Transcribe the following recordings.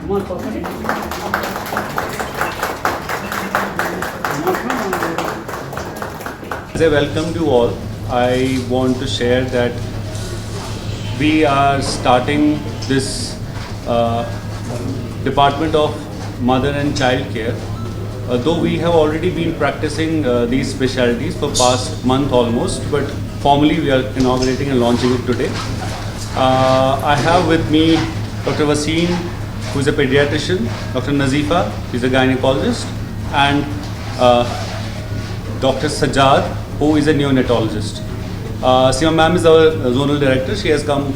As I welcome you all, I want to share that we are starting this Department of Mother and Child Care. Though we have already been practicing these specialties for past month almost, but formally we are inaugurating and launching it today. I have with me Dr. Wasim, who is a pediatrician, Dr. Nazifa, who is a gynecologist, and Dr. Sajjad, who is a neonatologist. Seema ma'am is our zonal director. She has come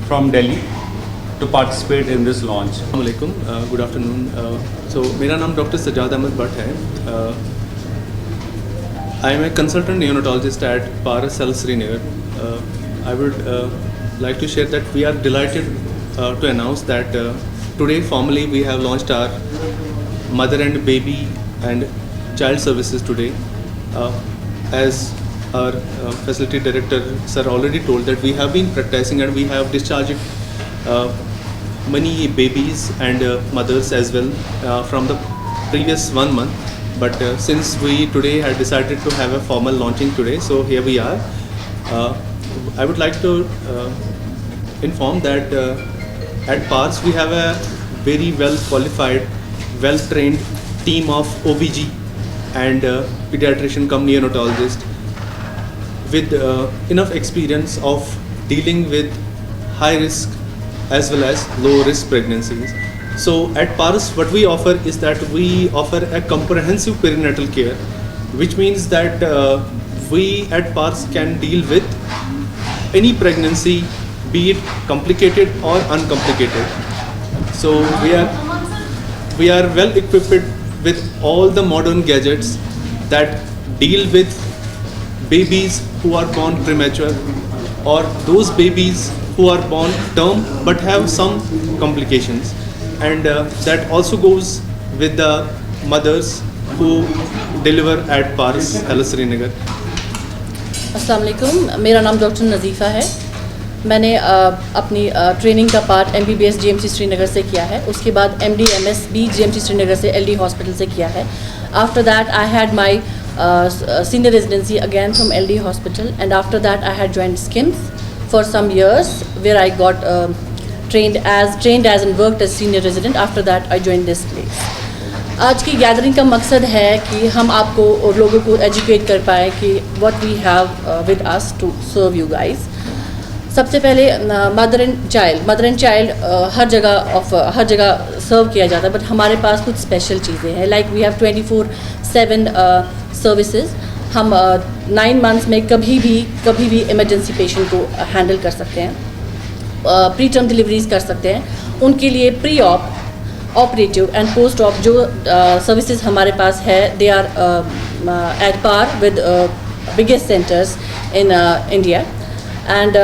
from Delhi to participate in this launch. Assalamualaikum, good afternoon. So मेरा नाम doctor Sajjad Ahmad Bhatt है. I am a consultant neonatologist at Paras Health Srinagar. I would like to share that we are delighted to announce that today formally we have launched our mother and baby and child services today. As our facility director sir already told that we have been practicing and we have discharged many babies and mothers as well from the previous 1 month, but since we today had decided to have a formal launching today, so here we are. I would like to inform that at PARS we have a very well qualified, well trained team of OBG and pediatrician cum neonatologist with enough experience of dealing with high risk as well as low risk pregnancies. So at PARS what we offer is that we offer a comprehensive perinatal care, which means that we at PARS can deal with any pregnancy, be it complicated or uncomplicated. So we are well equipped with all the modern gadgets that deal with babies who are born premature or those babies who are born term but have some complications, and that also goes with the mothers who deliver at Paras Health Srinagar. अस्सलाम वालेकुम, मेरा नाम doctor नज़ीफ़ा है. मैंने अपनी training का part MBBS GMC Srinagar से किया है. उसके बाद MD MS भी GMC श्रीनगर से LD हॉस्पिटल से किया है. After that I had my senior residency again from LD hospital, and after that I had joined SKIMS for some years where I got trained as and worked as senior resident. After that I joined this place. आज की gathering का मकसद है कि हम आपको और लोगों को एजुकेट कर पाए कि what we have with us to serve you guys. सबसे पहले मदर एंड चाइल्ड हर जगह सर्व किया जाता है, बट हमारे पास कुछ स्पेशल चीज़ें हैं. Like we have 24/7 services. हम 9 मंथ्स में कभी भी इमरजेंसी पेशेंट को हैंडल कर सकते हैं. प्री टर्म डिलीवरीज कर सकते हैं. उनके लिए preoperative and post op जो सर्विसेज हमारे पास है, they are at par with biggest centres in India. And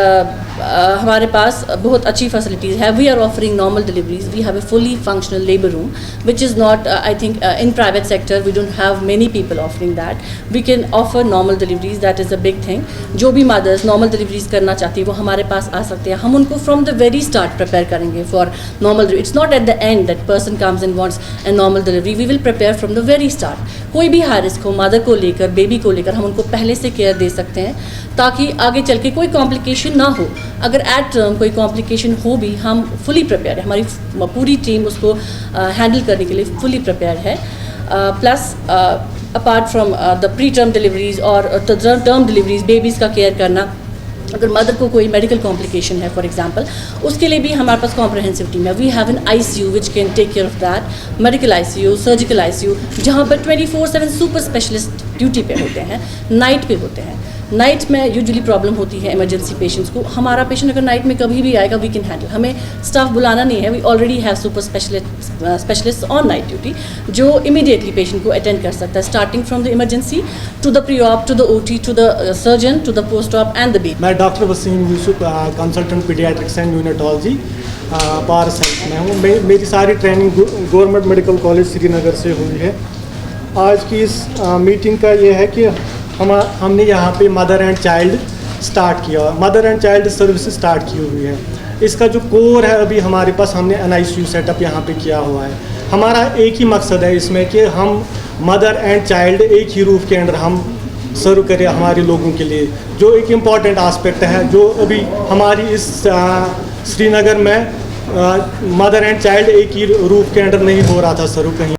हमारे पास बहुत अच्छी फैसिलिटीज़ है. We are offering normal deliveries. We have a fully functional labour room which is not I think in private sector we don't have many people offering that. We can offer normal deliveries. That is a big thing. जो भी mother's normal deliveries करना चाहती है वो हमारे पास आ सकते हैं. हम उनको from the very start prepare करेंगे for normal delivery. It's not at the end that person comes and wants a normal delivery. We will prepare from the very start. कोई भी हाई रिस्क हो मदर को लेकर, baby को लेकर, हम उनको पहले से केयर दे सकते हैं ताकि आगे चल के कोई कॉम्प्लिकेशन ना हो. अगर एट टर्म कोई कॉम्प्लिकेशन हो भी, हम फुली प्रिपेयर है. हमारी पूरी टीम उसको हैंडल करने के लिए फुली प्रिपेयर है. Plus apart from the preterm deliveries और टर्म डिलीवरीज, बेबीज़ का केयर करना. अगर मदर को कोई मेडिकल कॉम्प्लिकेशन है फॉर एग्जांपल, उसके लिए भी हमारे पास कॉम्प्रहेंसिव टीम है. We have an ICU which can take care of that. Medical ICU, surgical ICU, जहाँ पर 24/7 सुपर स्पेशलिस्ट ड्यूटी पे होते हैं, नाइट पे होते हैं. नाइट में यूजुअली प्रॉब्लम होती है इमरजेंसी पेशेंट्स को. हमारा पेशेंट अगर नाइट में कभी भी आएगा वी कैन हैंडल. हमें स्टाफ बुलाना नहीं है. We already have super specialist on night duty जो इमीडिएटली पेशेंट को अटेंड कर सकता है, starting from the emergency to the pre op, to the OT, to the surgeon, to the post op and the baby. मैं doctor Wasim Yusuf, consultant paediatrics and neonatology, Paras health में हूँ. मेरी सारी training government medical college Srinagar से हुई है. आज की इस मीटिंग का ये है कि हमने यहाँ पे मदर एंड चाइल्ड स्टार्ट किया, mother and child service start की हुई है. इसका जो कोर है अभी हमारे पास, हमने NICU सेटअप यहाँ पे किया हुआ है। हमारा एक ही मकसद है इसमें कि हम मदर एंड चाइल्ड एक ही रूफ के अंदर हम सर्व करें हमारे लोगों के लिए, जो एक इम्पॉर्टेंट आस्पेक्ट है जो अभी हमारी इस श्रीनगर में मदर एंड चाइल्ड एक ही रूफ के अंडर नहीं हो रहा था सर्व कहीं।